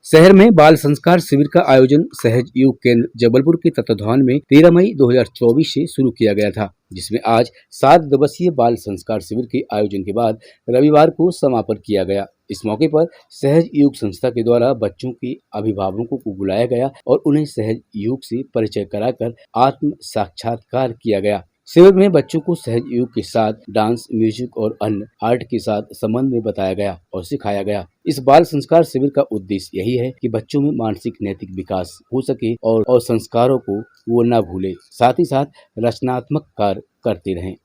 शहर में बाल संस्कार शिविर का आयोजन सहज युग केंद्र जबलपुर के तत्वाधान में 13 मई 2024 से शुरू किया गया था, जिसमें आज 7 दिवसीय बाल संस्कार शिविर के आयोजन के बाद रविवार को समापन किया गया। इस मौके पर सहज युग संस्था के द्वारा बच्चों के अभिभावकों को बुलाया गया और उन्हें सहज युग से परिचय कराकर आत्म साक्षात्कार किया गया। शिविर में बच्चों को सहज युग के साथ डांस, म्यूजिक और अन्य आर्ट के साथ संबंध में बताया गया और सिखाया गया। इस बाल संस्कार शिविर का उद्देश्य यही है कि बच्चों में मानसिक नैतिक विकास हो सके और संस्कारों को वो न भूले, साथ ही साथ रचनात्मक कार्य करते रहें।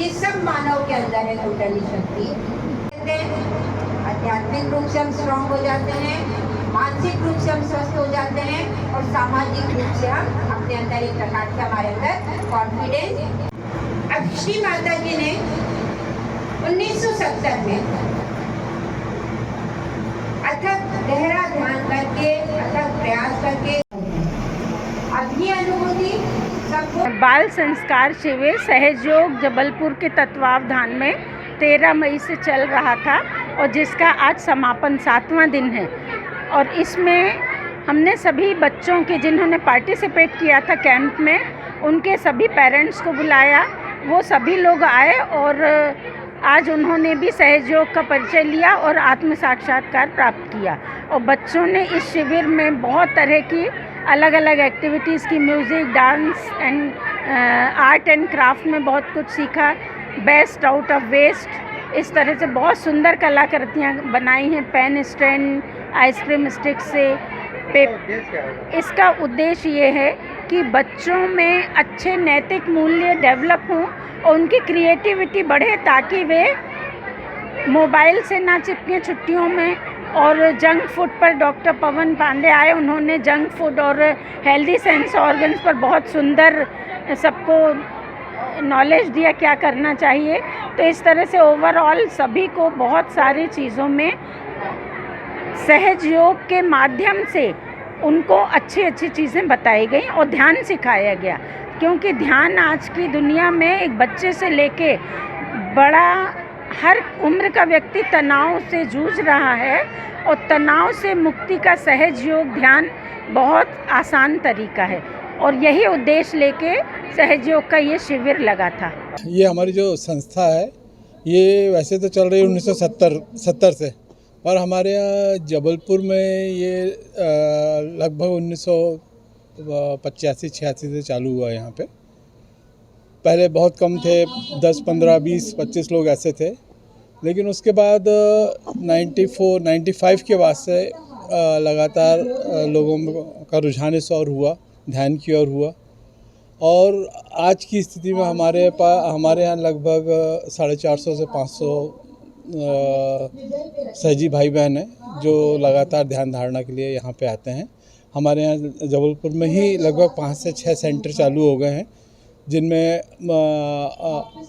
ये सब मानव के अंदर है टोटली शक्ति। आध्यात्मिक रूप से हम स्ट्रॉन्ग हो जाते हैं, मानसिक रूप से हम स्वस्थ हो जाते हैं और सामाजिक रूप से हम अपने अंदर एक प्रकार से हमारे अंदर कॉन्फिडेंस। अब श्री माता जी ने 1970 में अथक गहरा ध्यान करके, अथक प्रयास करके अपनी अनुभूति सबको। बाल संस्कार शिविर सहयोग जबलपुर के तत्वावधान में 13 मई से चल रहा था और जिसका आज समापन 7वां दिन है। और इसमें हमने सभी बच्चों के जिन्होंने पार्टिसिपेट किया था कैंप में, उनके सभी पेरेंट्स को बुलाया। वो सभी लोग आए और आज उन्होंने भी सहयोग का परिचय लिया और आत्म साक्षात्कार प्राप्त किया। और बच्चों ने इस शिविर में बहुत तरह की अलग अलग एक्टिविटीज़ की, music, dance and art and craft में बहुत कुछ सीखा। बेस्ट आउट ऑफ वेस्ट, इस तरह से बहुत सुंदर कलाकृतियाँ बनाई हैं पेन स्टैंड, आइसक्रीम स्टिक से। इसका उद्देश्य ये है कि बच्चों में अच्छे नैतिक मूल्य डेवलप हों और उनकी क्रिएटिविटी बढ़े, ताकि वे मोबाइल से ना चिपके छुट्टियों में। और जंक फूड पर डॉक्टर पवन पांडे आए, उन्होंने जंक फूड और हेल्दी सेंस ऑर्गन्स पर बहुत सुंदर सबको नॉलेज दिया क्या करना चाहिए। तो इस तरह से ओवरऑल सभी को बहुत सारी चीज़ों में सहज योग के माध्यम से उनको अच्छी अच्छी चीज़ें बताई गई और ध्यान सिखाया गया। क्योंकि ध्यान आज की दुनिया में एक बच्चे से लेके बड़ा हर उम्र का व्यक्ति तनाव से जूझ रहा है और तनाव से मुक्ति का सहज योग ध्यान बहुत आसान तरीका है और यही उद्देश्य लेके सहयोग का ये शिविर लगा था। ये हमारी जो संस्था है ये वैसे तो चल रही है 1970 से, पर हमारे यहाँ जबलपुर में ये लगभग 1985-86 से चालू हुआ है। यहाँ पे पहले बहुत कम थे, 10, 15, 20, 25 लोग ऐसे थे। लेकिन उसके बाद 95 के बाद से लगातार लोगों का रुझान इस और हुआ, ध्यान की ओर हुआ। और आज की स्थिति में हमारे यहाँ लगभग 450 से 500 सहजी भाई बहन हैं जो लगातार ध्यान धारणा के लिए यहाँ पे आते हैं। हमारे यहाँ जबलपुर में ही लगभग 5 से 6 सेंटर चालू हो गए हैं, जिनमें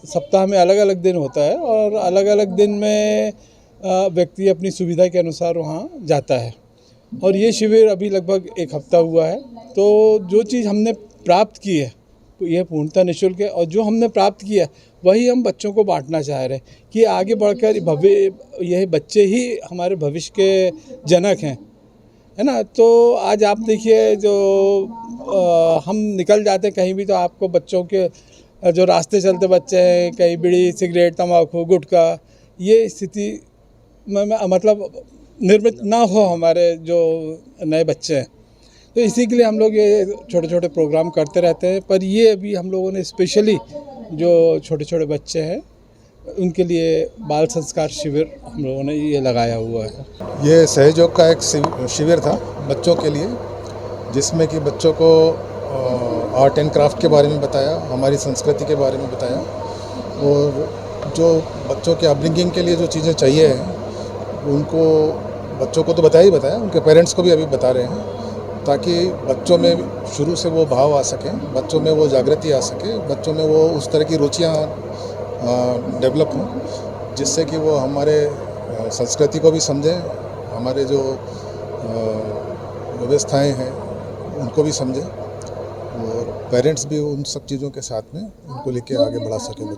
सप्ताह में अलग अलग दिन होता है और अलग अलग दिन में व्यक्ति अपनी सुविधा के अनुसार वहाँ जाता है। और ये शिविर अभी लगभग 1 हफ्ता हुआ है। तो जो चीज़ हमने प्राप्त की है यह पूर्णतः निःशुल्क है और जो हमने प्राप्त किया वही हम बच्चों को बांटना चाह रहे हैं कि आगे बढ़कर यह बच्चे ही हमारे भविष्य के जनक हैं, है ना। तो आज आप देखिए जो हम निकल जाते हैं कहीं भी तो आपको बच्चों के जो रास्ते चलते बच्चे हैं, कहीं बीड़ी, सिगरेट, तंबाकू, गुटखा, ये स्थिति मतलब निर्मित ना हो हमारे जो नए बच्चे हैं। तो इसी के लिए हम लोग ये छोटे छोटे प्रोग्राम करते रहते हैं। पर ये अभी हम लोगों ने स्पेशली जो छोटे छोटे बच्चे हैं उनके लिए बाल संस्कार शिविर हम लोगों ने ये लगाया हुआ है। ये सहयोग का एक शिविर था बच्चों के लिए, जिसमें कि बच्चों को आर्ट एंड क्राफ्ट के बारे में बताया, हमारी संस्कृति के बारे में बताया और जो बच्चों के अपब्रिंगिंग के लिए जो चीज़ें चाहिए हैं उनको बच्चों को तो बताया, उनके पेरेंट्स को भी अभी बता रहे हैं, ताकि बच्चों में शुरू से वो भाव आ सके, बच्चों में वो जागृति आ सके, बच्चों में वो उस तरह की रुचियाँ डेवलप हों, जिससे कि वो हमारे संस्कृति को भी समझें, हमारे जो व्यवस्थाएं हैं उनको भी समझें और पेरेंट्स भी उन सब चीज़ों के साथ में उनको लेके आगे बढ़ा सकें।